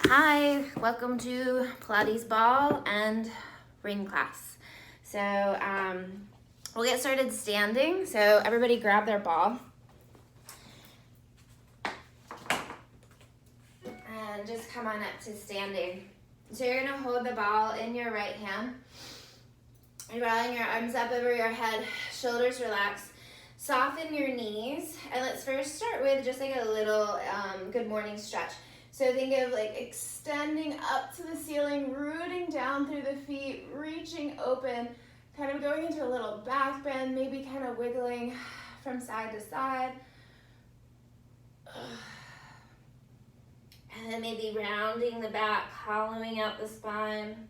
Hi, welcome to Pilates ball and ring class. So we'll get started standing. So everybody grab their ball and just come on up to standing. So you're gonna hold the ball in your right hand. You're rolling your arms up over your head, shoulders relaxed. Soften your knees, and let's first start with just like a little good morning stretch. So think of like extending up to the ceiling, rooting down through the feet, reaching open, kind of going into a little back bend, maybe kind of wiggling from side to side. And then maybe rounding the back, hollowing out the spine.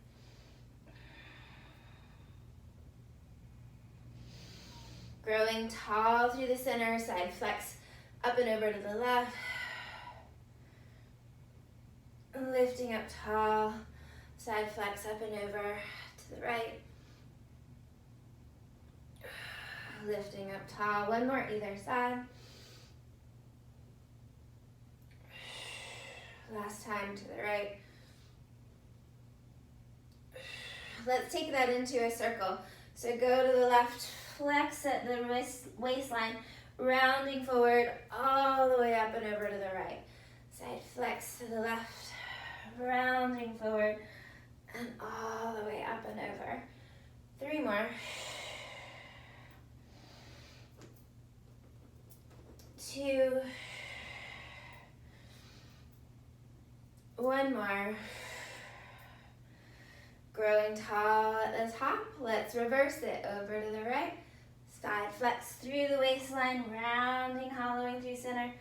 Growing tall through the center, side flex up and over to the left. Lifting up tall, side flex up and over to the right. Lifting up tall, one more either side. Last time to the right. Let's take that into a circle. So go to the left, flex at the waistline, rounding forward all the way up and over to the right. Side flex to the left, rounding forward and all the way up and over. 3 more. 2. 1 more. Growing tall at the top. Let's reverse it over to the right. Side flex through the waistline, rounding, hollowing through center,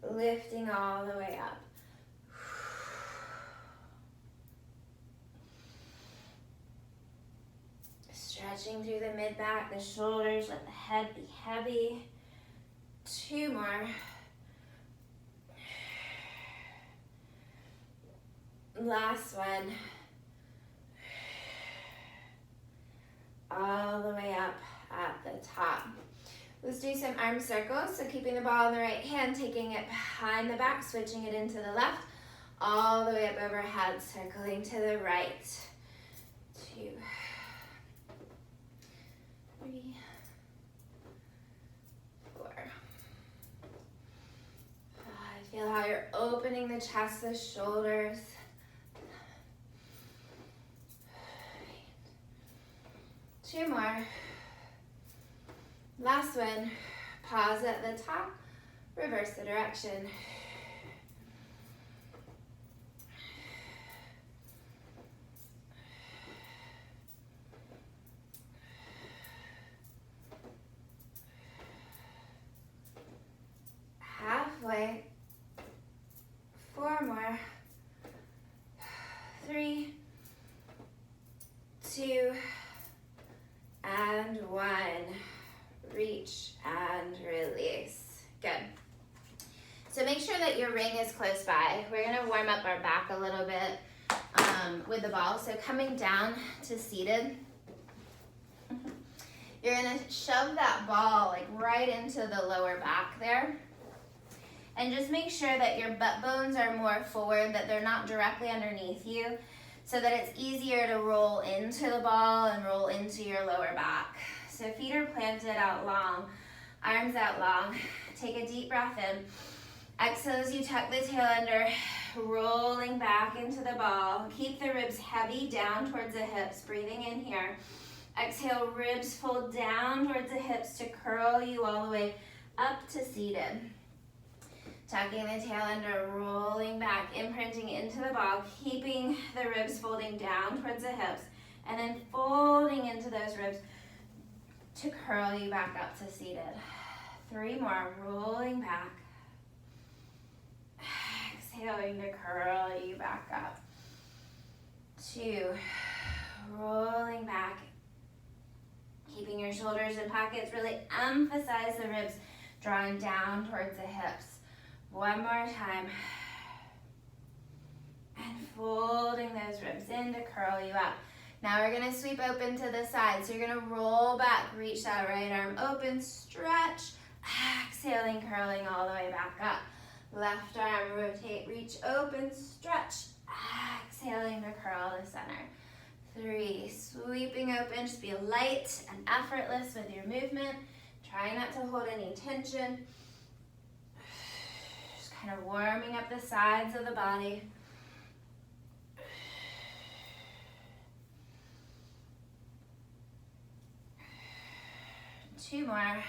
lifting all the way up. Stretching through the mid-back, the shoulders, let the head be heavy. 2 more. Last one. All the way up at the top. Let's do some arm circles. So keeping the ball in the right hand, taking it behind the back, switching it into the left, all the way up overhead, circling to the right. 2, 3, 4, 5. Feel how you're opening the chest, the shoulders. 2 more. Last one. Pause at the top. Reverse the direction. Halfway. 4 more. 3, 2, and 1. Reach and release. Good. So make sure that your ring is close by. We're gonna warm up our back a little bit with the ball. So coming down to seated, you're gonna shove that ball like right into the lower back there. And just make sure that your butt bones are more forward, that they're not directly underneath you, so that it's easier to roll into the ball and roll into your lower back. So feet are planted out long, arms out long. Take a deep breath in. Exhale as you tuck the tail under, rolling back into the ball. Keep the ribs heavy down towards the hips, breathing in here. Exhale, ribs fold down towards the hips to curl you all the way up to seated. Tucking the tail under, rolling back, imprinting into the ball, keeping the ribs folding down towards the hips, and then folding into those ribs to curl you back up to seated. 3 more, rolling back. Exhaling to curl you back up. 2, rolling back. Keeping your shoulders in pockets, really emphasize the ribs, drawing down towards the hips. 1 more time. And folding those ribs in to curl you up. Now we're gonna sweep open to the side. So you're gonna roll back, reach that right arm open, stretch, exhaling, curling all the way back up. Left arm, rotate, reach, open, stretch. Exhaling to curl to center. 3, sweeping open, just be light and effortless with your movement. Try not to hold any tension. Just kind of warming up the sides of the body. 2 more.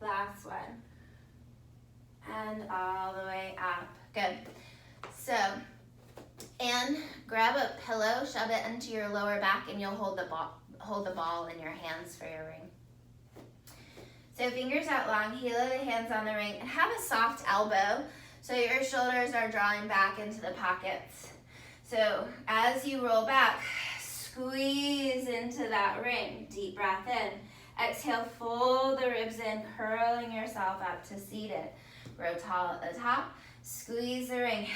Last one. And all the way up. Good. So, and grab a pillow, shove it into your lower back, and you'll hold the ball in your hands for your ring. So fingers out long, heel of the hands on the ring, and have a soft elbow so your shoulders are drawing back into the pockets. So as you roll back, squeeze into that ring. Deep breath in. Exhale, fold the ribs in, curling yourself up to seated. Row tall at the top. Squeeze the ring.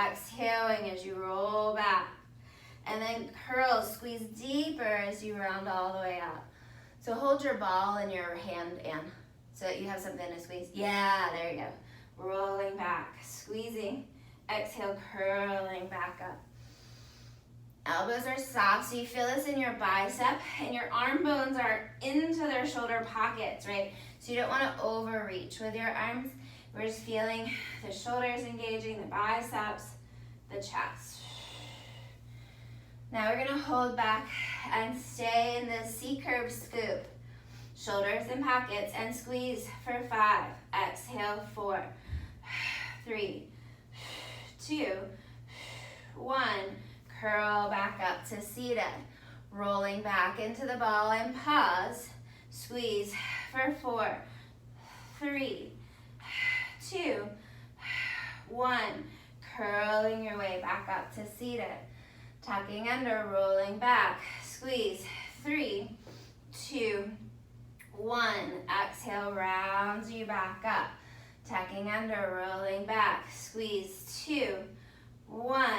Exhaling as you roll back. And then curl, squeeze deeper as you round all the way up. So hold your ball in your hand, Anne, so that you have something to squeeze. Yeah, there you go. Rolling back, squeezing. Exhale, curling back up. Elbows are soft, so you feel this in your bicep, and your arm bones are into their shoulder pockets, right? So you don't want to overreach with your arms. We're just feeling the shoulders engaging, the biceps, the chest. Now we're going to hold back and stay in the C-curve scoop. Shoulders in pockets and squeeze for 5. Exhale, 4, 3, 2, 1. Curl back up to seated. Rolling back into the ball and pause. Squeeze for 4, 3, 2, 1. Curling your way back up to seated. Tucking under, rolling back. Squeeze. 3, 2, 1. Exhale, rounds you back up. Tucking under, rolling back. Squeeze. 2, 1.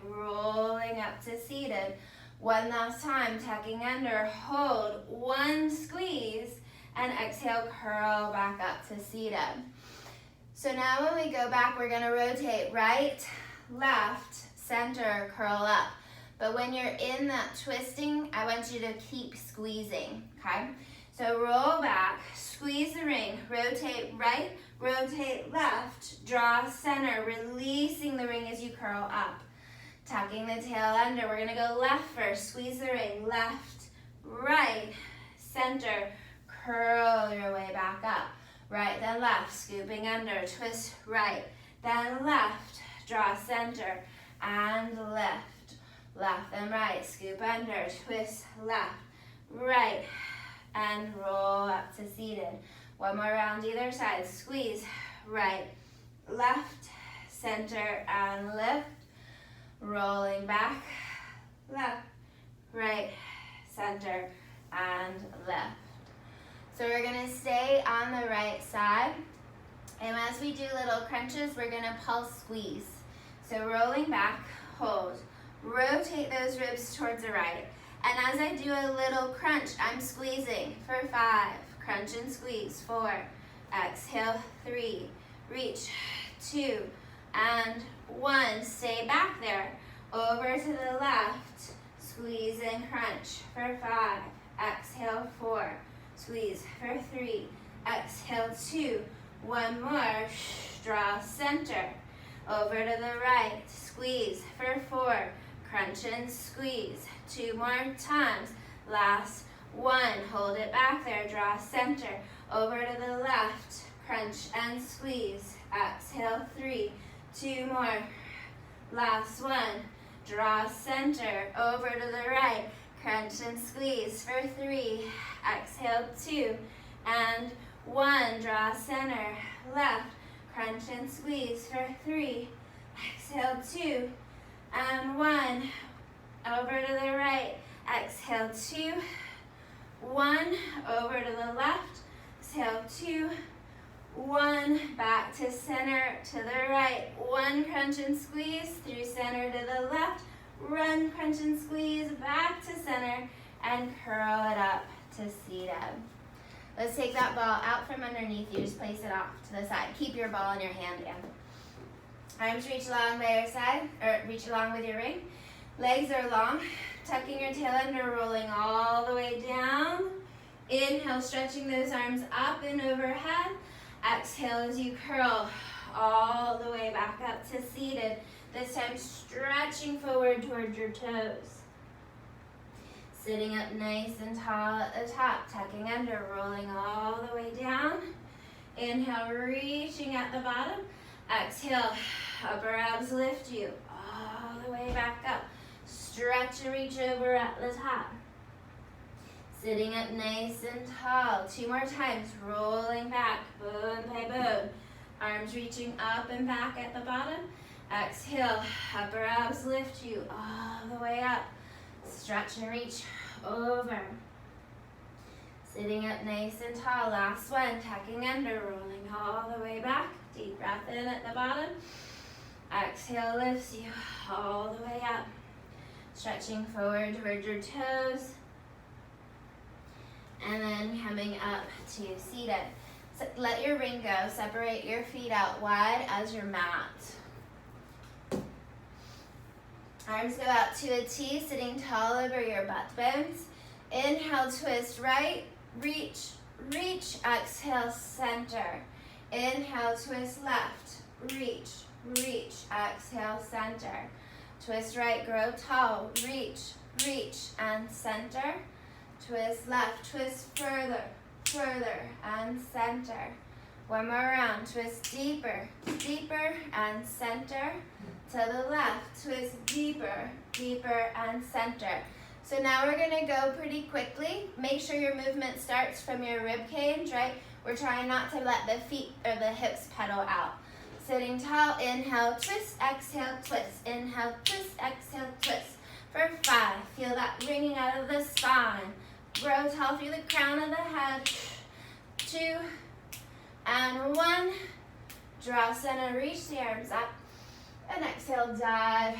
Rolling up to seated. One last time, tucking under, hold, 1 squeeze, and exhale, curl back up to seated. So now when we go back, we're gonna rotate right, left, center, curl up. But when you're in that twisting, I want you to keep squeezing, okay? So roll back, squeeze the ring, rotate right, rotate left, draw center, releasing the ring as you curl up. Tucking the tail under, we're gonna go left first, squeeze the ring, left, right, center, curl your way back up. Right, then left, scooping under, twist right, then left, draw center, and lift. Left and right, scoop under, twist left, right, and roll up to seated. One more round either side, squeeze, right, left, center, and lift. Rolling back, left, right, center, and lift. So we're gonna stay on the right side. And as we do little crunches, we're gonna pulse squeeze. So rolling back, hold. Rotate those ribs towards the right. And as I do a little crunch, I'm squeezing for 5. Crunch and squeeze, 4. Exhale, 3. Reach, 2. And 1. Stay back there. Over to the left. Squeeze and crunch for 5. Exhale, 4. Squeeze for 3. Exhale, 2. One more. Draw center. Over to the right. Squeeze for 4. Crunch and squeeze. 2 more times. Last 1. Hold it back there. Draw center. Over to the left. Crunch and squeeze. Exhale, 3. 2 more. Last 1. Draw center. Over to the right. Crunch and squeeze for 3. Exhale, 2. And 1. Draw center. Left. Crunch and squeeze for 3. Exhale, 2. And 1. Over to the right. Exhale, 2. 1. Over to the left. Exhale, 2. 1. Back to center, to the right. 1. Crunch and squeeze. Through center to the left. Run, crunch and squeeze. Back to center. And curl it up to seated. Let's take that ball out from underneath you. Just place it off to the side. Keep your ball in your hand, Dan. Arms reach along by your side, or reach along with your ring. Legs are long. Tucking your tail under, rolling all the way down. Inhale, stretching those arms up and overhead. Exhale as you curl all the way back up to seated. This time stretching forward towards your toes. Sitting up nice and tall at the top, tucking under, rolling all the way down. Inhale, reaching at the bottom. Exhale, upper abs lift you all the way back up. Stretch and reach over at the top. Sitting up nice and tall. 2 more times, rolling back, bone by bone. Arms reaching up and back at the bottom. Exhale, upper abs lift you all the way up. Stretch and reach over. Sitting up nice and tall. Last one, tucking under, rolling all the way back. Deep breath in at the bottom. Exhale lifts you all the way up. Stretching forward towards your toes. And then coming up to seated. So let your ring go. Separate your feet out wide as your mat. Arms go out to a T, sitting tall over your butt bones. Inhale, twist right, reach, reach. Exhale, center. Inhale, twist left, reach, reach. Exhale, center. Twist right, grow tall, reach, reach, and center. Twist left, twist further, further, and center. One more round, twist deeper, deeper, and center. To the left, twist deeper, deeper, and center. So now we're gonna go pretty quickly. Make sure your movement starts from your rib cage, right? We're trying not to let the feet or the hips pedal out. Sitting tall, inhale, twist, exhale, twist. Inhale, twist, exhale, twist. For 5, feel that ringing out of the spine. Grow tall through the crown of the head. 2, and 1. Draw center, reach the arms up. And exhale, dive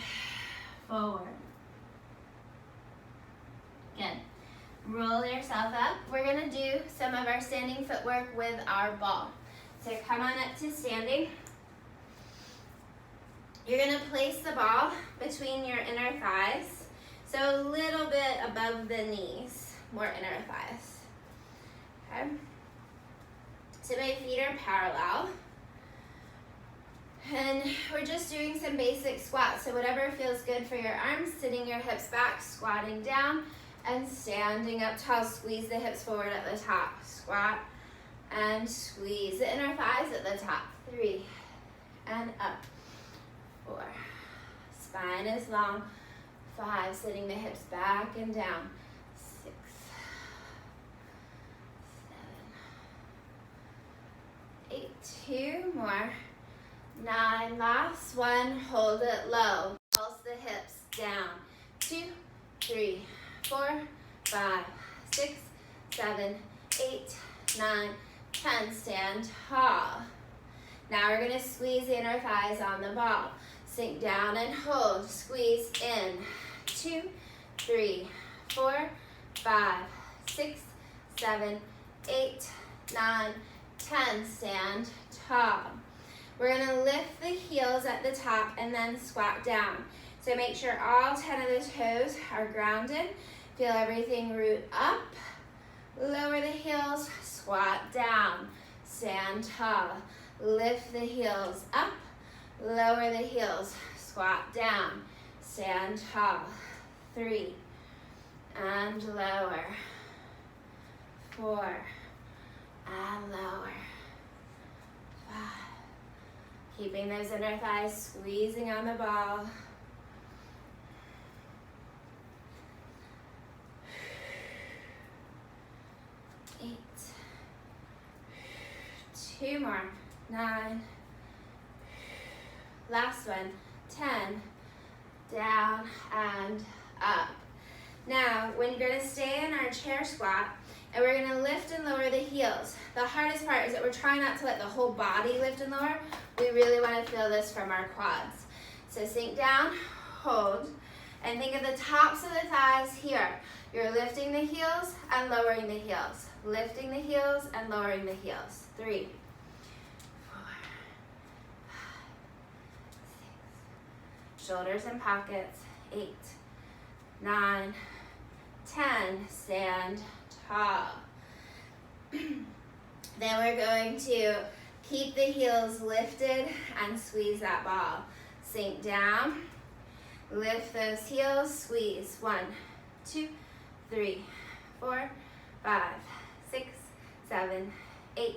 forward. Good. Roll yourself up. We're gonna do some of our standing footwork with our ball. So come on up to standing. You're gonna place the ball between your inner thighs. So a little bit above the knees, more inner thighs. Okay. So my feet are parallel. And we're just doing some basic squats. So whatever feels good for your arms, sitting your hips back, squatting down, and standing up tall. Squeeze the hips forward at the top. Squat and squeeze the inner thighs at the top. 3, and up. 4. Spine is long. 5, sitting the hips back and down. 6, 7, 8. 2 more. 9, last one, hold it low. Pulse the hips down. 2, 3, 4, 5, 6, 7, 8, 9, 10. Stand tall. Now we're gonna squeeze the inner thighs on the ball. Sink down and hold. Squeeze in. 2, 3, 4, 5, 6, 7, 8, 9, 10. Stand tall. We're gonna lift the heels at the top and then squat down. So make sure all 10 of the toes are grounded. Feel everything root up. Lower the heels, squat down. Stand tall. Lift the heels up. Lower the heels, squat down. Stand tall. 3, and lower. 4, and lower. 5. Keeping those inner thighs squeezing on the ball. 8. 2 more. 9. Last one. 10. Down and up. Now, when you're gonna stay in our chair squat, and we're gonna lift and lower the heels. The hardest part is that we're trying not to let the whole body lift and lower. We really wanna feel this from our quads. So sink down, hold, and think of the tops of the thighs here. You're lifting the heels and lowering the heels. lifting the heels and lowering the heels. 3, 4, 5, 6. Shoulders in pockets. 8, 9, 10. Stand tall. Then we're going to keep the heels lifted and squeeze that ball. Sink down, lift those heels, squeeze. 1, 2, 3, 4, 5, 6, 7, 8,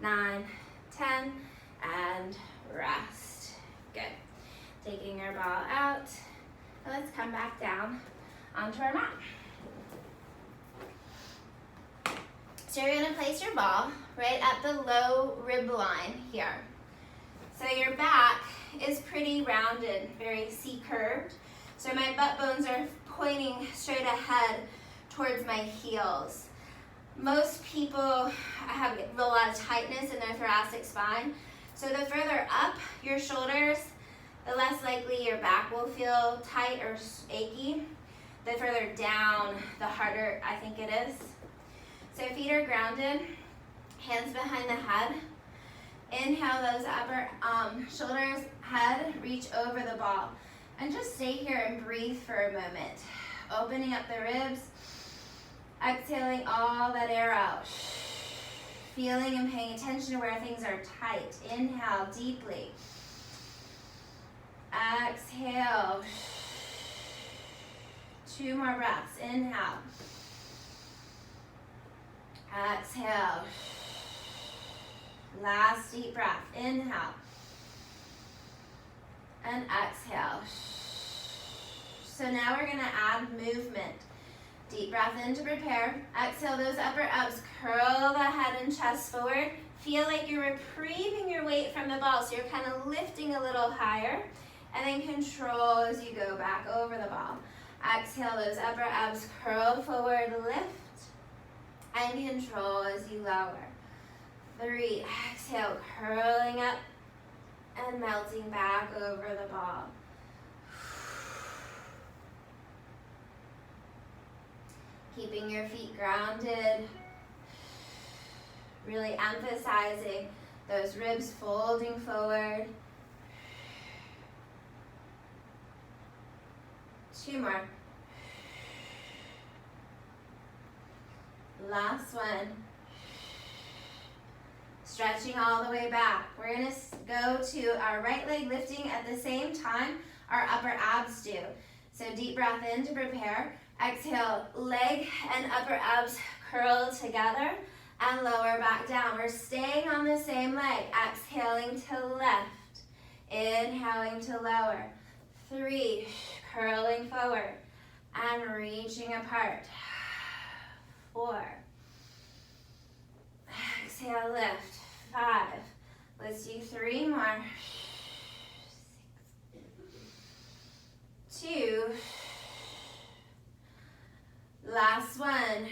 9, 10, and rest. Good. Taking our ball out. Now let's come back down onto our mat. So you're going to place your ball right at the low rib line here. So your back is pretty rounded, very C-curved. So my butt bones are pointing straight ahead towards my heels. Most people have a lot of tightness in their thoracic spine. So the further up your shoulders, the less likely your back will feel tight or achy. The further down, the harder I think it is. So feet are grounded, hands behind the head. Inhale those upper shoulders, head, reach over the ball. And just stay here and breathe for a moment. Opening up the ribs, exhaling all that air out. Feeling and paying attention to where things are tight. Inhale deeply. Exhale. 2 more breaths. Inhale. Exhale. Last deep breath. Inhale. And exhale. So now we're going to add movement. Deep breath in to prepare. Exhale those upper abs. Curl the head and chest forward. Feel like you're retrieving your weight from the ball. So you're kind of lifting a little higher. And then control as you go back over the ball. Exhale those upper abs. Curl forward. Lift. And control as you lower. 3, exhale, curling up and melting back over the ball. Keeping your feet grounded, really emphasizing those ribs folding forward. 2 more. Last one. Stretching all the way back. We're going to go to our right leg lifting at the same time our upper abs do. So deep breath in to prepare. Exhale, leg and upper abs curl together and lower back down. We're staying on the same leg. Exhaling to lift. Inhaling to lower. 3, curling forward and reaching apart. 4. Exhale, lift. 5. Let's do 3 more. 6. 2. Last one.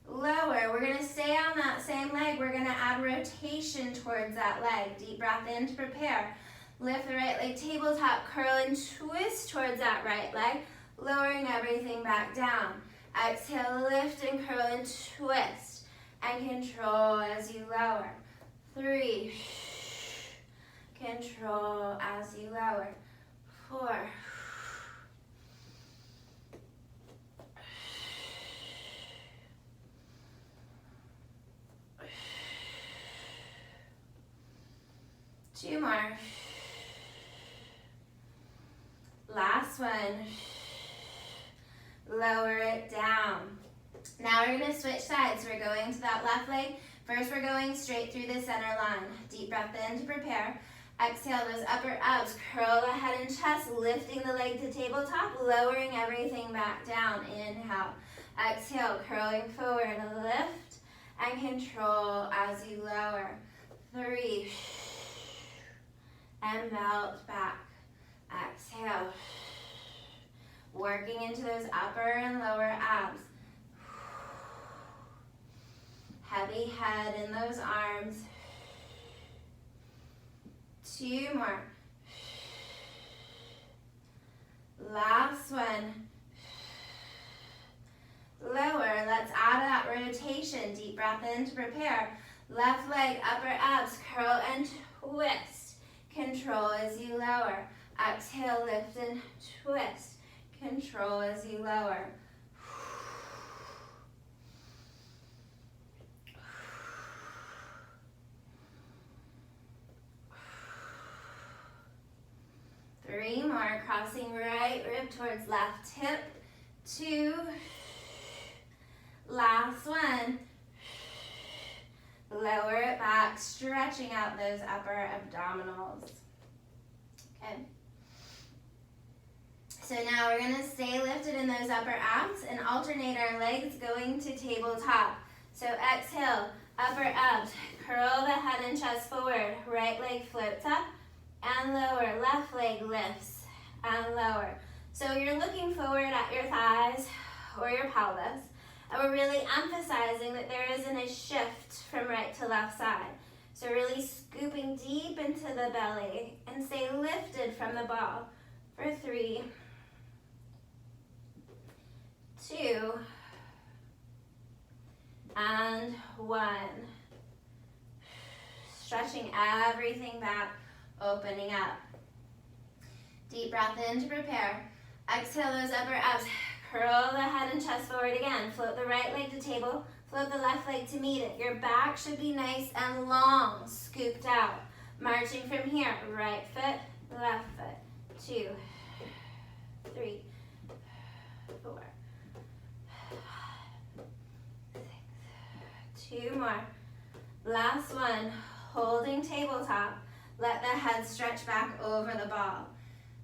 Lower. We're going to stay on that same leg. We're going to add rotation towards that leg. Deep breath in to prepare. Lift the right leg tabletop. Curl and twist towards that right leg. Lowering everything back down. Exhale, lift and curl and twist. And control as you lower. 3. Control as you lower. 4. 2 more. Last one. Lower it down. Now we're going to switch sides. We're going to that left leg. First, we're going straight through the center line. Deep breath in to prepare. Exhale those upper abs. Curl the head and chest, lifting the leg to tabletop, lowering everything back down. Inhale. Exhale, curling forward. Lift and control as you lower. 3. And melt back. Exhale. Working into those upper and lower abs. Heavy head in those arms. 2 more. Last one. lower. Let's add that rotation. Deep breath in to prepare. Left leg, upper abs, curl and twist. Control as you lower. Exhale, lift and twist. Control as you lower. Three more, crossing right rib towards left hip. 2. Last one. Lower it back, stretching out those upper abdominals. Okay. So now we're gonna stay lifted in those upper abs and alternate our legs going to tabletop. So exhale, upper abs, curl the head and chest forward. Right leg floats up and lower. Left leg lifts and lower. So you're looking forward at your thighs or your pelvis. And we're really emphasizing that there isn't a shift from right to left side. So really scooping deep into the belly and stay lifted from the ball for 3, 2, and 1. Stretching everything back, opening up. Deep breath in to prepare. Exhale those upper abs. Curl the head and chest forward again. Float the right leg to table. Float the left leg to meet it. Your back should be nice and long, scooped out. Marching from here. Right foot, left foot. 2, 3, 4, 6. 2 more. Last one. Holding tabletop. Let the head stretch back over the ball.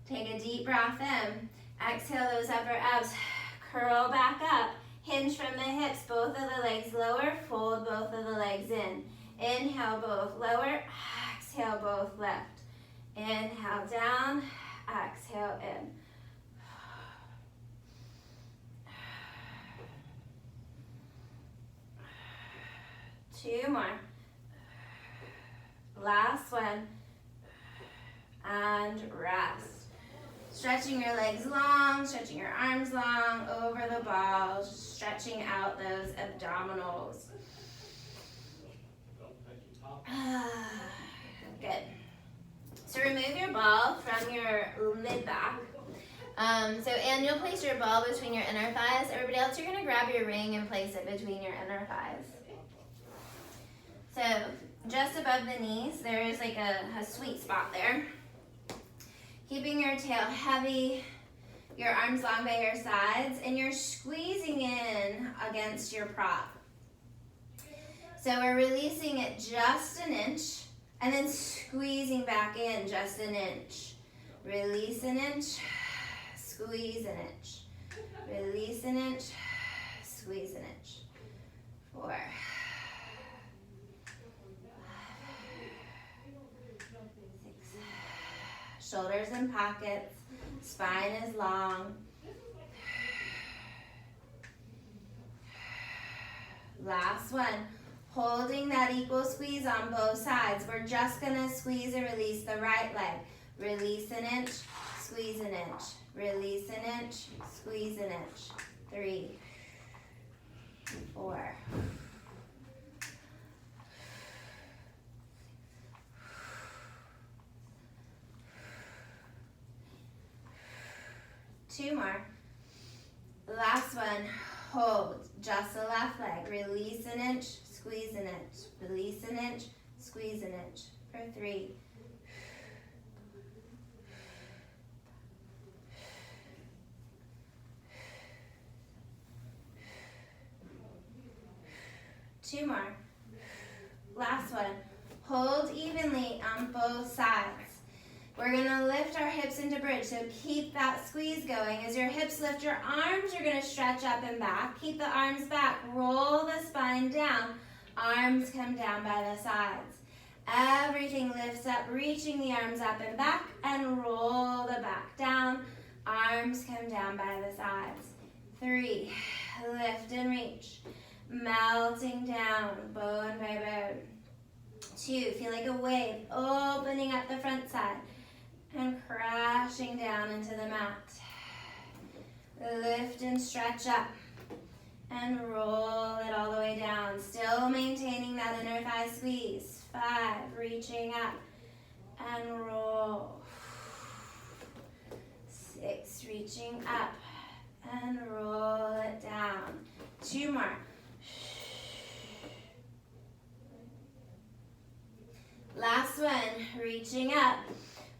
Take a deep breath in. Exhale those upper abs. Curl back up. Hinge from the hips. Both of the legs lower. Fold both of the legs in. Inhale, both lower. Exhale, both lift. Inhale, down. Exhale, in. Two more. Last one. And rest. Stretching your legs long, stretching your arms long over the ball, stretching out those abdominals. Good. So remove your ball from your mid-back. And you'll place your ball between your inner thighs. Everybody else, you're gonna grab your ring and place it between your inner thighs. So just above the knees, there is like a sweet spot there. Keeping your tail heavy, your arms long by your sides, and you're squeezing in against your prop. So we're releasing it just an inch, and then squeezing back in just an inch. Release an inch, squeeze an inch. Release an inch, squeeze an inch. 4. Shoulders in pockets, spine is long. Last one. Holding that equal squeeze on both sides. We're just gonna squeeze and release the right leg. Release an inch, squeeze an inch. Release an inch, squeeze an inch. 3, 4. 2 more. Last one. Hold just the left leg. Release an inch, squeeze an inch. Release an inch, squeeze an inch. For 3. 2 more. Last one. Hold evenly on both sides. We're gonna lift our hips into bridge, so keep that squeeze going. As your hips lift, your arms are gonna stretch up and back. Keep the arms back, roll the spine down. Arms come down by the sides. Everything lifts up, reaching the arms up and back, and roll the back down. Arms come down by the sides. 3, lift and reach. Melting down, bone by bone. 2, feel like a wave, opening up the front side and crashing down into the mat. Lift and stretch up and roll it all the way down. Still maintaining that inner thigh squeeze. 5, reaching up and roll. 6, reaching up and roll it down. 2 more. Last one, reaching up.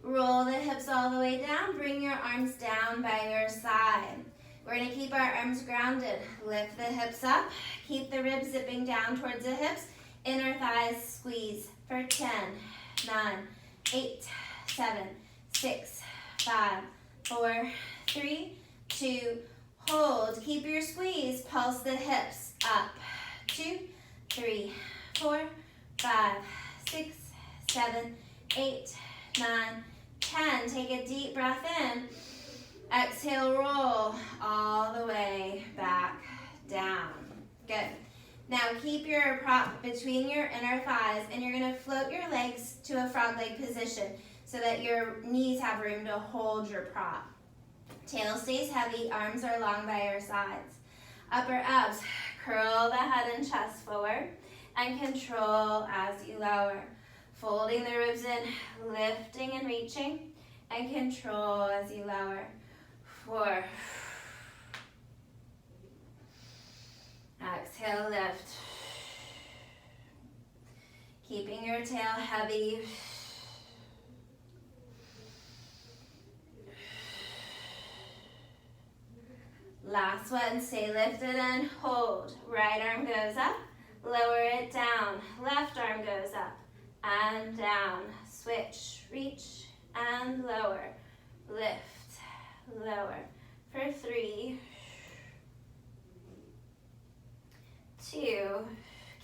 Roll the hips all the way down. Bring your arms down by your side. We're going to keep our arms grounded. Lift the hips up. Keep the ribs zipping down towards the hips. Inner thighs squeeze for 10, 9, 8, 7, 6, 5, 4, 3, 2, hold. Keep your squeeze. Pulse the hips up. 2, 3, 4, 5, 6, 7, 8, 9, 10. Take a deep breath in. Exhale, roll all the way back down. Good. Now keep your prop between your inner thighs and you're going to float your legs to a frog leg position so that your knees have room to hold your prop. Tail stays heavy, arms are long by your sides. Upper abs, curl the head and chest forward and control as you lower. Folding the ribs in, lifting and reaching, and control as you lower. 4. Exhale, lift. Keeping your tail heavy. Last one, stay lifted and hold. Right arm goes up, lower it down. Left arm goes up and down. Switch, reach and lower. Lift, lower. For 3, 2,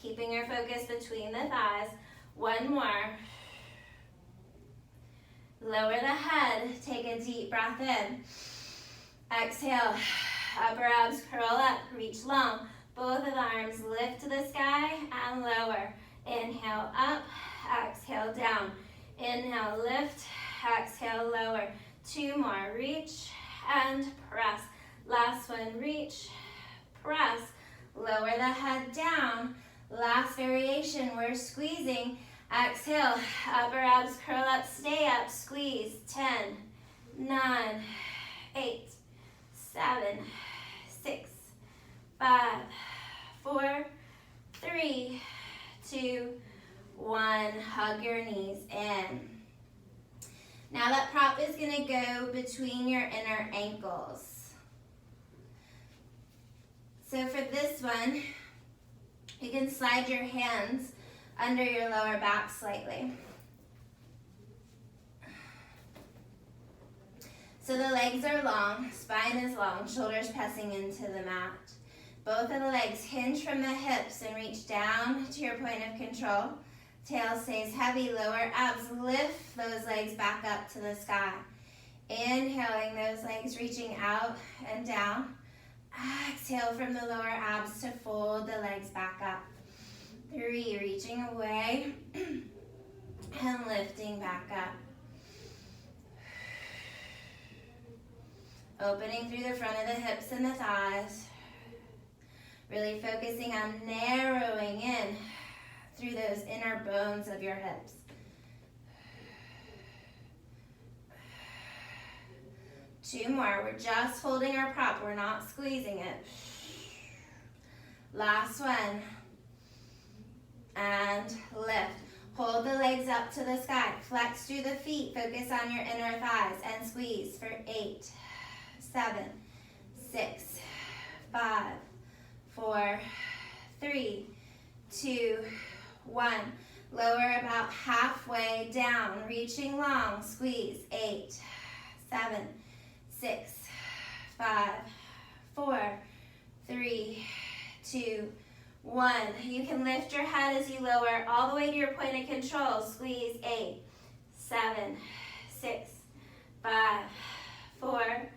keeping your focus between the thighs. 1 more. Lower the head, take a deep breath in. Exhale, upper abs curl up, reach long. Both of the arms lift to the sky and lower. Inhale up, exhale down. Inhale, lift, exhale, lower. 2 more, reach and press. Last one, reach, press. Lower the head down. Last variation, we're squeezing. Exhale, upper abs curl up, stay up, squeeze. 10, 9, 8, 7, 6, 5, 4, 3, 2, 1. Hug your knees in. Now that prop is going to go between your inner ankles. So for this one, you can slide your hands under your lower back slightly. So the legs are long, spine is long, shoulders pressing into the mat. Both of the legs hinge from the hips and reach down to your point of control. Tail stays heavy, lower abs lift those legs back up to the sky. Inhaling those legs reaching out and down. Exhale from the lower abs to fold the legs back up. 3, reaching away and lifting back up. Opening through the front of the hips and the thighs. Really focusing on narrowing in through those inner bones of your hips. Two more. We're just holding our prop. We're not squeezing it. Last one. And lift. Hold the legs up to the sky. Flex through the feet. Focus on your inner thighs and squeeze for 8, 7, 6, 5, 4, 3, 2, 1. Lower about halfway down, reaching long. Squeeze. 8, 7, 6, 5, 4, 3, 2, 1. You can lift your head as you lower all the way to your point of control. Squeeze. 8, 7, 6, 5, 4,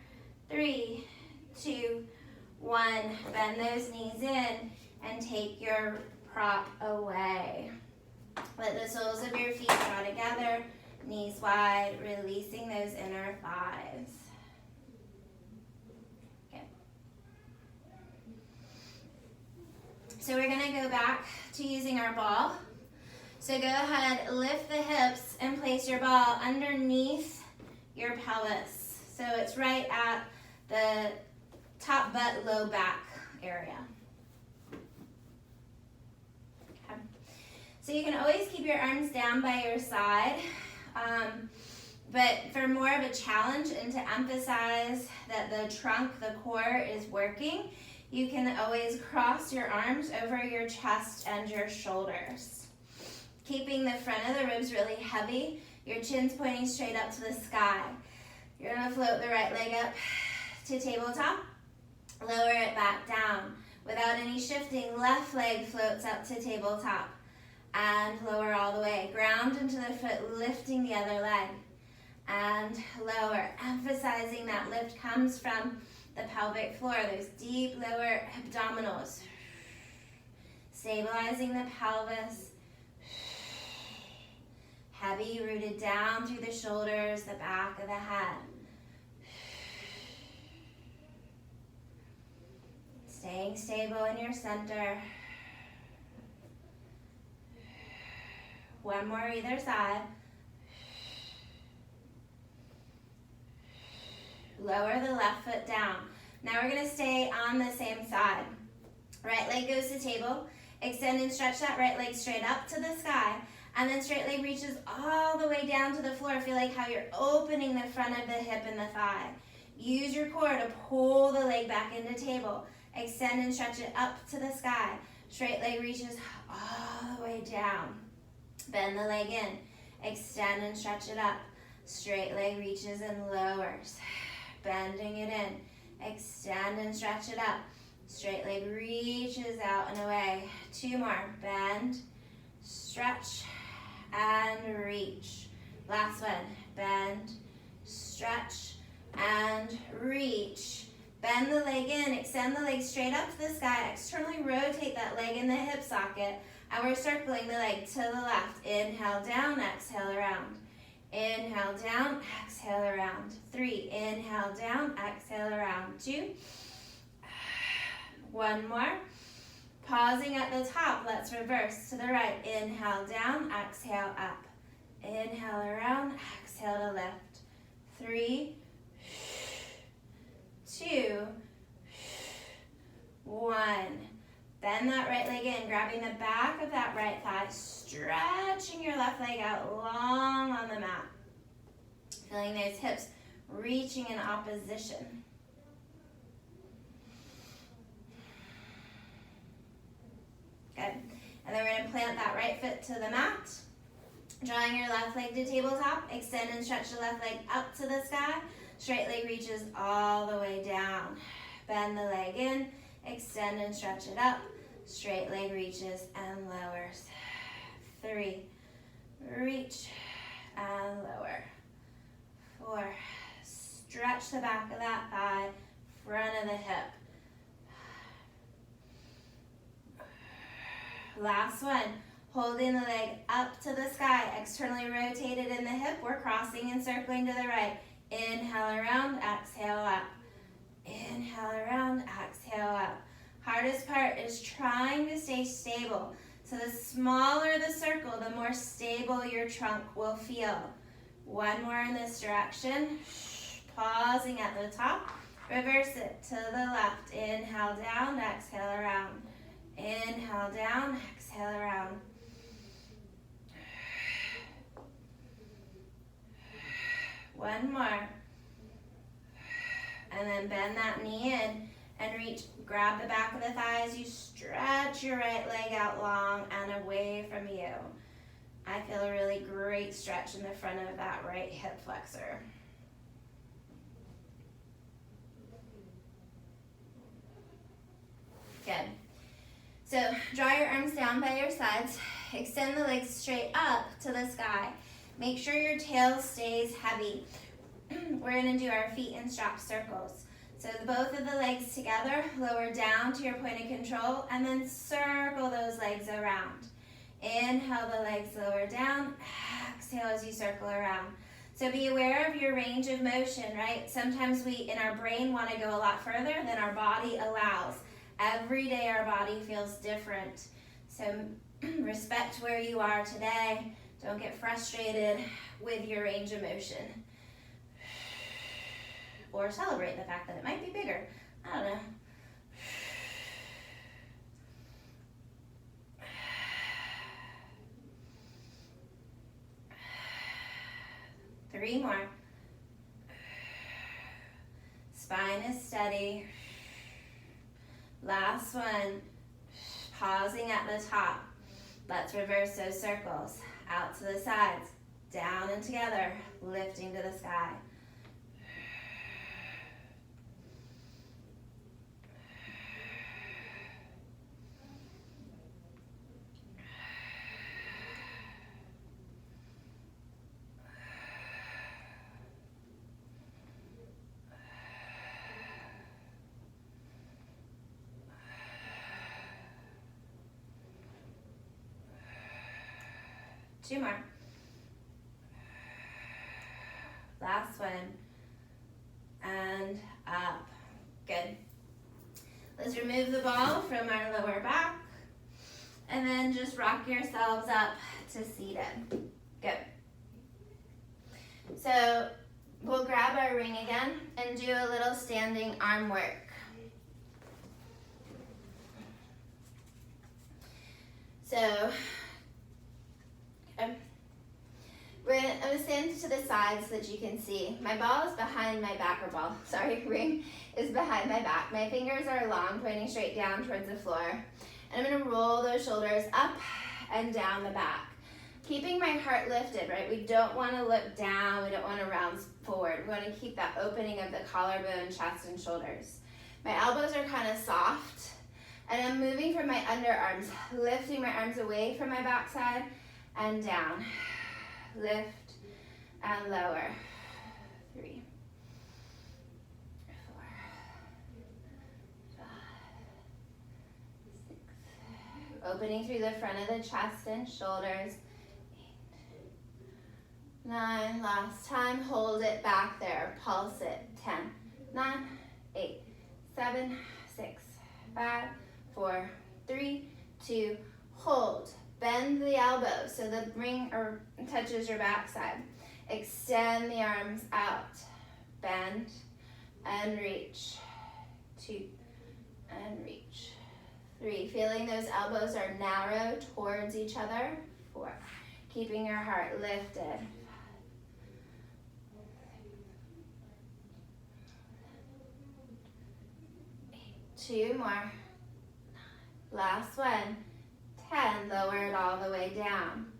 3, 2, 1. Bend those knees in and take your prop away. Let the soles of your feet draw together, knees wide, releasing those inner thighs. Okay. So we're gonna go back to using our ball. So go ahead, lift the hips and place your ball underneath your pelvis. So it's right at the top butt, low back area. Okay. So you can always keep your arms down by your side, but for more of a challenge and to emphasize that the trunk, the core is working, you can always cross your arms over your chest and your shoulders. Keeping the front of the ribs really heavy, your chin's pointing straight up to the sky. You're gonna float the right leg up to tabletop, lower it back down. Without any shifting, left leg floats up to tabletop and lower all the way. Ground into the foot, lifting the other leg and lower. Emphasizing that lift comes from the pelvic floor, those deep lower abdominals. Stabilizing the pelvis. Heavy, rooted down through the shoulders, the back of the head. Staying stable in your center. One more either side. Lower the left foot down. Now we're going to stay on the same side. Right leg goes to table. Extend and stretch that right leg straight up to the sky. And then straight leg reaches all the way down to the floor. Feel like how you're opening the front of the hip and the thigh. Use your core to pull the leg back into table. Extend and stretch it up to the sky. Straight leg reaches all the way down. Bend the leg in. Extend and stretch it up. Straight leg reaches and lowers. Bending it in. Extend and stretch it up. Straight leg reaches out and away. Two more. Bend, stretch, and reach. Last one. Bend, stretch, and reach. Bend the leg in. Extend the leg straight up to the sky. Externally rotate that leg in the hip socket. And we're circling the leg to the left. Inhale down, exhale around. Inhale down, exhale around. 3, inhale down, exhale around. 2. One more. Pausing at the top, let's reverse to the right. Inhale down, exhale up. Inhale around, exhale to lift. 3, 2, 1. Bend that right leg in, grabbing the back of that right thigh, stretching your left leg out long on the mat. Feeling those hips reaching in opposition. Good. And then we're going to plant that right foot to the mat. Drawing your left leg to tabletop. Extend and stretch the left leg up to the sky. Straight leg reaches all the way down. Bend the leg in. Extend and stretch it up. Straight leg reaches and lowers. 3. Reach and lower. 4. Stretch the back of that thigh. Front of the hip. Last one. Holding the leg up to the sky. Externally rotated in the hip. We're crossing and circling to the right. Inhale around. Exhale up. Inhale around. Exhale up. Hardest part is trying to stay stable. So the smaller the circle, the more stable your trunk will feel. One more in this direction. Pausing at the top. Reverse it to the left. Inhale down, exhale around. Inhale down, exhale around. One more. And then bend that knee in and reach. Grab the back of the thigh as you stretch your right leg out long and away from you. I feel a really great stretch in the front of that right hip flexor. Good. So draw your arms down by your sides. Extend the legs straight up to the sky. Make sure your tail stays heavy. We're going to do our feet in strap circles. So both of the legs together, lower down to your point of control, and then circle those legs around. Inhale the legs lower down, exhale as you circle around. So be aware of your range of motion, right? Sometimes we, in our brain, want to go a lot further than our body allows. Every day our body feels different. So respect where you are today. Don't get frustrated with your range of motion. Or celebrate the fact that it might be bigger. I don't know. 3 more. Spine is steady. Last one. Pausing at the top. Let's reverse those circles. Out to the sides. Down and together. Lifting to the sky. Two more. Last one. And up. Good. Let's remove the ball from our lower back. And then just rock yourselves up to seated. Good. So we'll grab our ring again and do a little standing arm work. So I'm going to stand to the side so that you can see. My ball is behind my back, ring is behind my back. My fingers are long, pointing straight down towards the floor. And I'm going to roll those shoulders up and down the back. Keeping my heart lifted, right? We don't want to look down. We don't want to round forward. We want to keep that opening of the collarbone, chest, and shoulders. My elbows are kind of soft. And I'm moving from my underarms, lifting my arms away from my backside and down. Lift and lower. 3, 4, 5, 6. Opening through the front of the chest and shoulders. 8, 9. Last time. Hold it back there. Pulse it. 10, 9, 8, 7, 6, 5, 4, 3, 2. Hold. Bend the elbows so the ring touches your backside. Extend the arms out. Bend and reach. 2 and reach. 3. Feeling those elbows are narrow towards each other. 4. Keeping your heart lifted. 2 more. Last one. 10, lower it all the way down.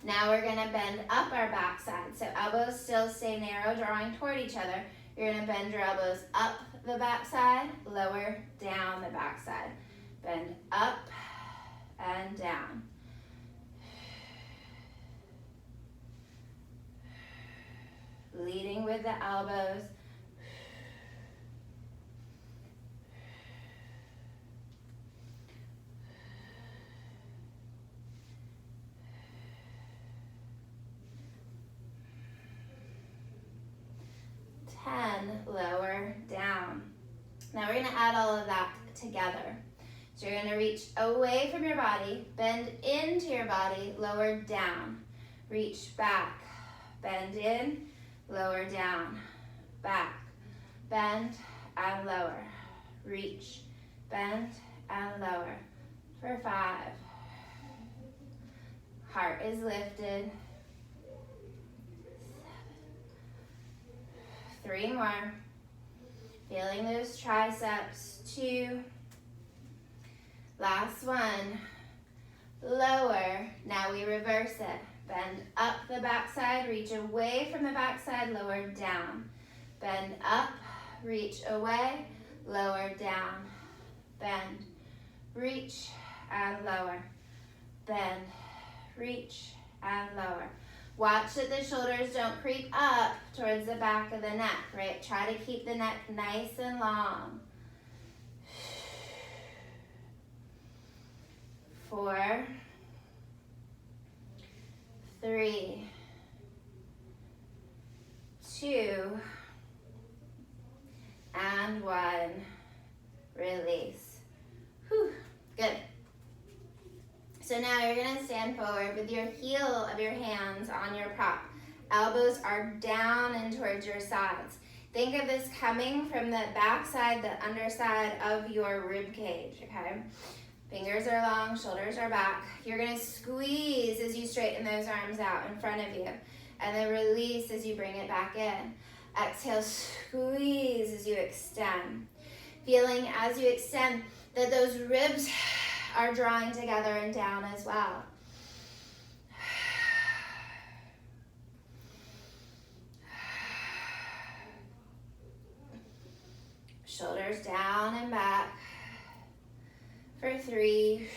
Now we're going to bend up our backside. So elbows still stay narrow, drawing toward each other. You're going to bend your elbows up the backside, lower down the backside. Bend up and down. Leading with the elbows. Lower down. Now we're going to add all of that together. So you're going to reach away from your body, bend into your body, lower down. Reach back, bend in, lower down, back, bend and lower. Reach, bend and lower. For 5. Heart is lifted. 3 more. Feeling those triceps. 2. Last one. Lower. Now we reverse it. Bend up the backside, reach away from the backside, lower down. Bend up, reach away, lower down. Bend, reach, and lower. Bend, reach, and lower. Watch that the shoulders don't creep up towards the back of the neck, right? Try to keep the neck nice and long. 4, 3, 2, and 1. Release. Good. So now you're gonna stand forward with your heel of your hands on your prop. Elbows are down and towards your sides. Think of this coming from the back side, the underside of your rib cage, okay? Fingers are long, shoulders are back. You're gonna squeeze as you straighten those arms out in front of you. And then release as you bring it back in. Exhale, squeeze as you extend. Feeling as you extend that those ribs are drawing together and down as well. Shoulders down and back for 3,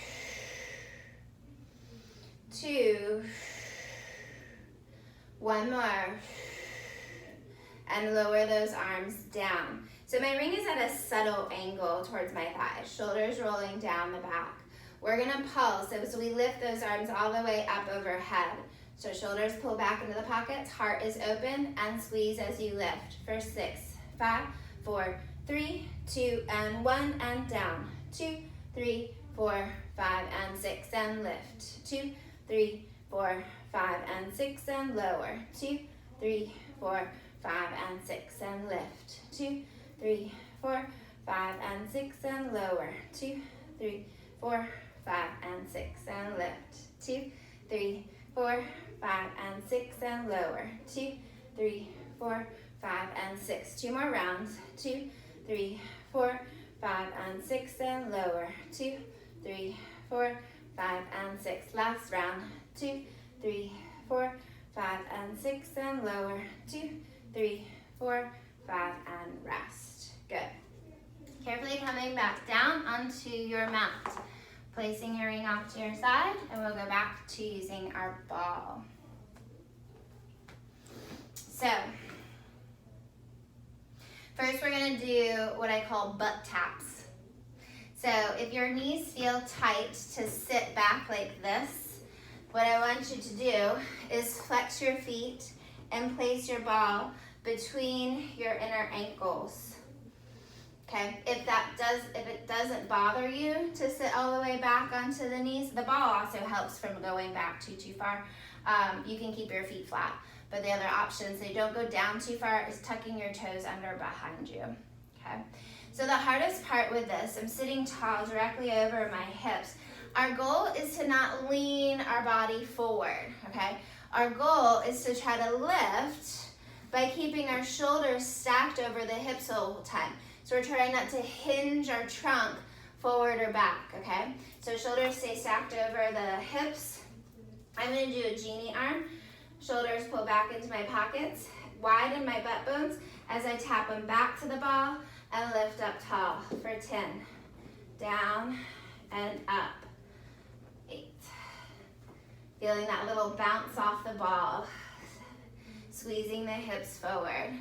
2, 1 more, and lower those arms down. So my ring is at a subtle angle towards my thighs, shoulders rolling down the back. We're gonna pulse as we lift those arms all the way up overhead. So shoulders pull back into the pockets, heart is open, and squeeze as you lift for 6, 5, 4, 3, 2, and 1, and down. 2, 3, 4, 5, and 6, and lift. 2, 3, 4, 5, and 6, and lower. 2, 3, 4, 5, and 6, and lift. 2, 3, 4, 5, and 6, and lower. 2, 3, 4, 5, and 6, and lift. 2, 3, 4, 5, and 6, and lower. 2, 3, 4, 5, and 6. 2 more rounds. 2, 3, 4, 5, and 6, and lower. 2, 3, 4, 5, and 6. Last round. 2, 3, 4, 5, and 6, and lower. 2, 3, 4, 5, and rest. Good. Carefully coming back down onto your mat. Placing your ring off to your side, and we'll go back to using our ball. So, first we're gonna do what I call butt taps. So if your knees feel tight to sit back like this, what I want you to do is flex your feet and place your ball between your inner ankles. Okay, if it doesn't bother you to sit all the way back onto the knees, the ball also helps from going back too far. You can keep your feet flat, but the other option, so you don't go down too far, is tucking your toes under behind you. Okay, so the hardest part with this, I'm sitting tall directly over my hips. Our goal is to not lean our body forward. Okay, our goal is to try to lift by keeping our shoulders stacked over the hips the whole time. So we're trying not to hinge our trunk forward or back, okay? So shoulders stay stacked over the hips. I'm gonna do a genie arm. Shoulders pull back into my pockets, widen my butt bones as I tap them back to the ball and lift up tall for 10. Down and up. 8. Feeling that little bounce off the ball. Squeezing the hips forward.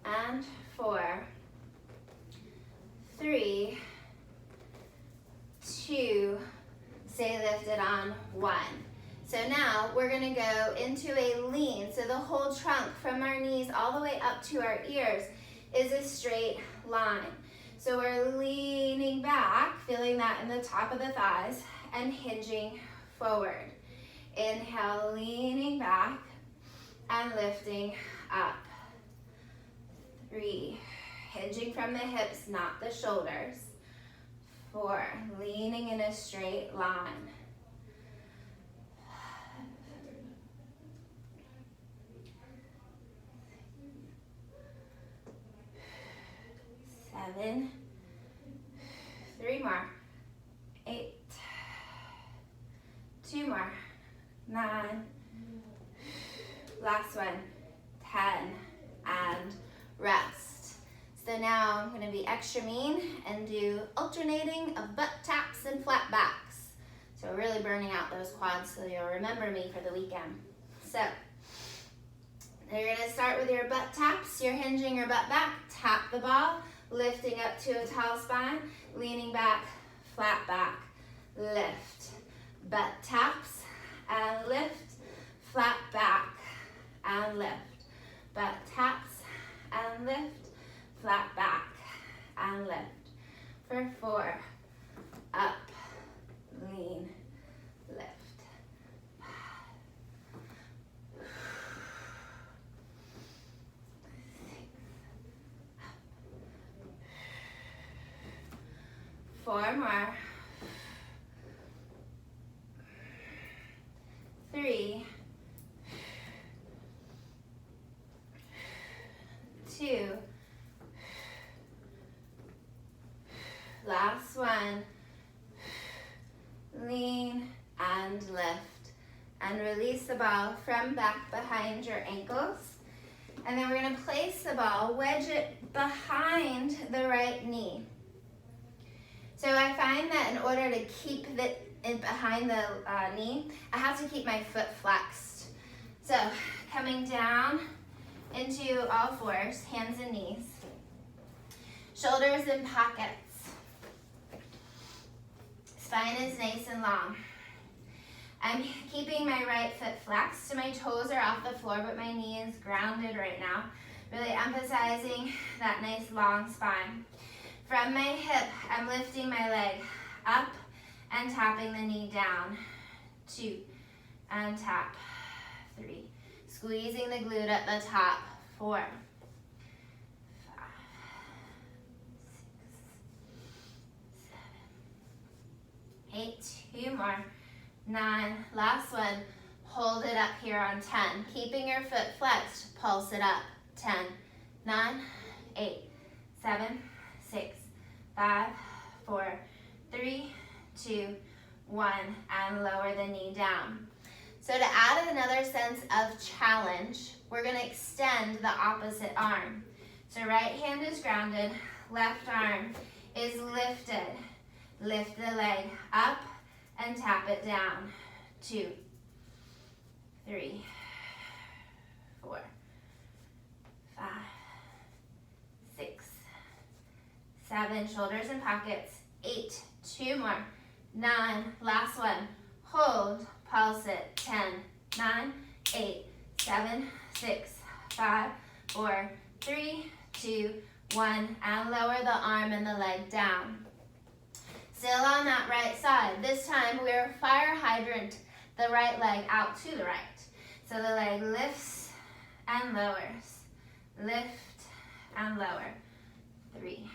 And 4, 3, 2, stay lifted on 1. So now we're gonna go into a lean. So the whole trunk from our knees all the way up to our ears is a straight line. So we're leaning back, feeling that in the top of the thighs and hinging forward. Inhale, leaning back and lifting up. 3, hinging from the hips, not the shoulders. 4, leaning in a straight line. 7, 3 more, 8, 2 more, 9, last one, 10, and rest. So now I'm going to be extra mean and do alternating of butt taps and flat backs. So we're really burning out those quads so you'll remember me for the weekend. So you're going to start with your butt taps. You're hinging your butt back, tap the ball, lifting up to a tall spine, leaning back, flat back, lift. Butt taps and lift, flat back and lift. Butt taps and lift, flat back for 4, up, lean, lift. 4 more. 3, 2, last one. Lean and lift. And release the ball from back behind your ankles. And then we're going to place the ball, wedge it behind the right knee. So I find that in order to keep it behind the knee, I have to keep my foot flexed. So coming down into all fours, hands and knees. Shoulders in pockets. Spine is nice and long. I'm keeping my right foot flexed, so my toes are off the floor, but my knee is grounded right now. Really emphasizing that nice long spine. From my hip, I'm lifting my leg up and tapping the knee down. 2, and tap. 3. Squeezing the glute at the top. 4, 5, 6, 7, 8. 2 more. 9. Last one. Hold it up here on 10. Keeping your foot flexed, pulse it up. 10, 9, 8, 7, 6, 5, 4, 3, 2, 1, and lower the knee down. So to add another sense of challenge, we're going to extend the opposite arm. So right hand is grounded, left arm is lifted. Lift the leg up and tap it down. 2, 3, 4, 5, 6, 7, shoulders in pockets. 8, 2 more. 9, last one. Hold, pulse it. 10, 9, 8, 7, 6, 5, 4, 3, 2, 1, and lower the arm and the leg down. Still on that right side. This time we're fire hydrant the right leg out to the right. So the leg lifts and lowers. Lift and lower. 3,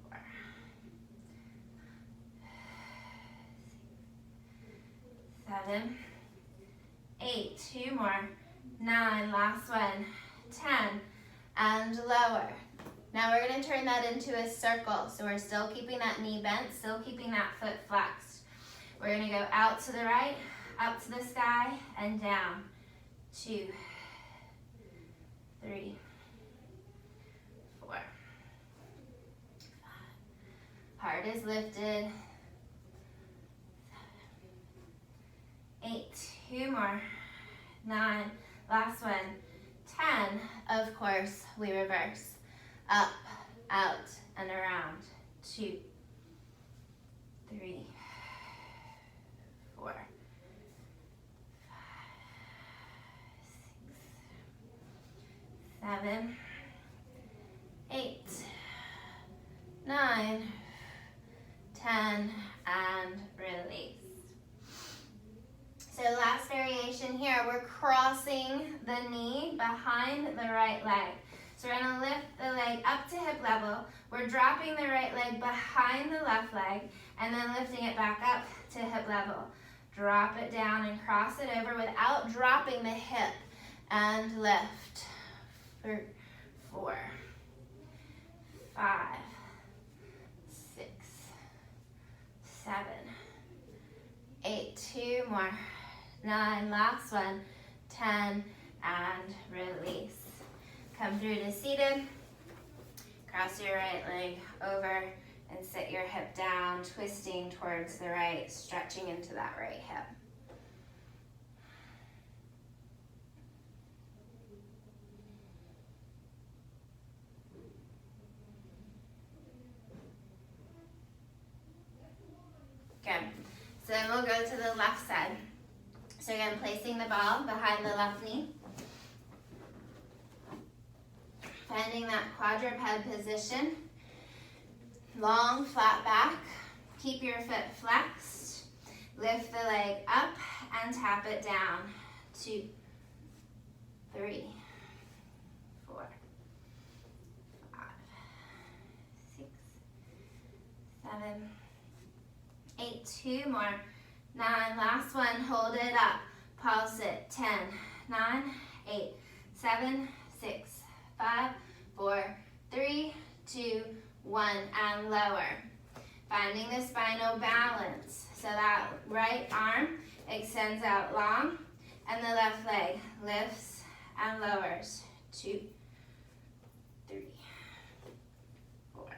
4, 7, 8. 2 more. 9. Last one. 10. And lower. Now we're going to turn that into a circle. So we're still keeping that knee bent, still keeping that foot flexed. We're going to go out to the right, up to the sky, and down. 2, 3, 4, 5. Heart is lifted. 7, 8. 2 more. 9. Last one. 10. Of course, we reverse. Up, out, and around. 2, 3, 4, 5, 6, 7, 8, 9, 10, and release. So last variation here, we're crossing the knee behind the right leg. So we're going to lift the leg up to hip level. We're dropping the right leg behind the left leg and then lifting it back up to hip level. Drop it down and cross it over without dropping the hip and lift. 4, 5, 6, 7, 8. 2 more. 9. Last one. 10 and release. Come through to seated, cross your right leg over and sit your hip down, twisting towards the right, stretching into that right hip. Good. So then we'll go to the left side. So again, placing the ball behind the left knee. Finding that quadruped position. Long, flat back. Keep your foot flexed. Lift the leg up and tap it down. 2, 3, 4, 5, 6, 7, 8. 2 more. 9. Last one. Hold it up. Pulse it. 10, 9, 8, 7, 6, 5, 4, 3, 2, 1, and lower. Finding the spinal balance. So that right arm extends out long and the left leg lifts and lowers. 2, 3, 4, 5,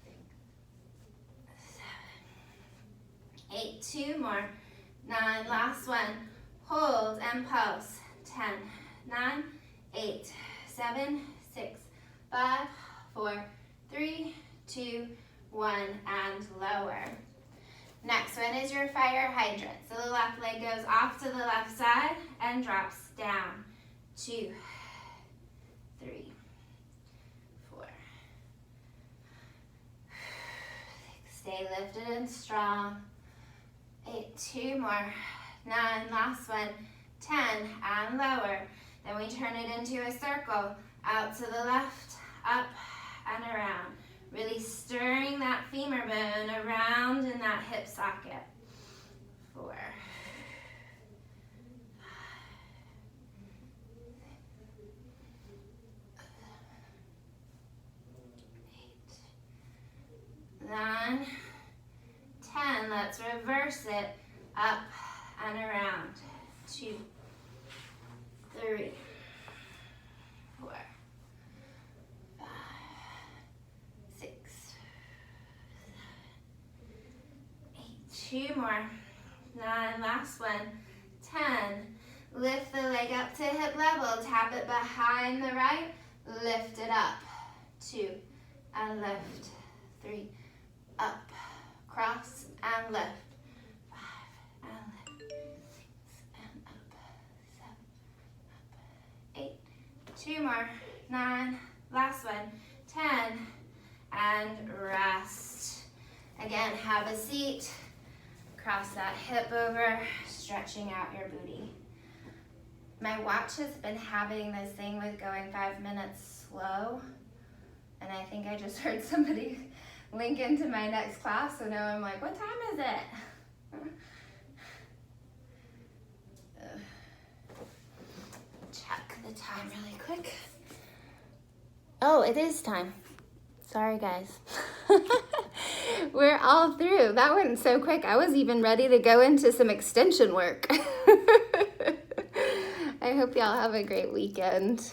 6, 7, 8. 2 more. 9. Last one. Hold and pulse. 10, 9, 8, 7, 6, 5, 4, 3, 2, 1, and lower. Next one is your fire hydrant. So the left leg goes off to the left side and drops down. 2, 3, 4, 6. Stay lifted and strong. 8. 2 more. 9. Last one. 10 and lower. Then we turn it into a circle. Out to the left, up and around. Really stirring that femur bone around in that hip socket. 4, 5, 8, 9, 10. Let's reverse it. Up and around. 2, 3, 4, 5, 6, 7, 8. 2 more. 9. Last one. 10. Lift the leg up to hip level. Tap it behind the right. Lift it up. 2 and lift. 3. Up. Cross and lift. 5 and lift. 6 and up. 7, up. 8. 2 more. 9. Last one. 10. And rest. Again, have a seat. Cross that hip over, stretching out your booty. My watch has been having this thing with going 5 minutes slow. And I think I just heard somebody link into my next class. So now I'm like, what time is it? Check the time really quick. Oh, it is time. Sorry, guys. We're all through. That went so quick. I was even ready to go into some extension work. I hope y'all have a great weekend.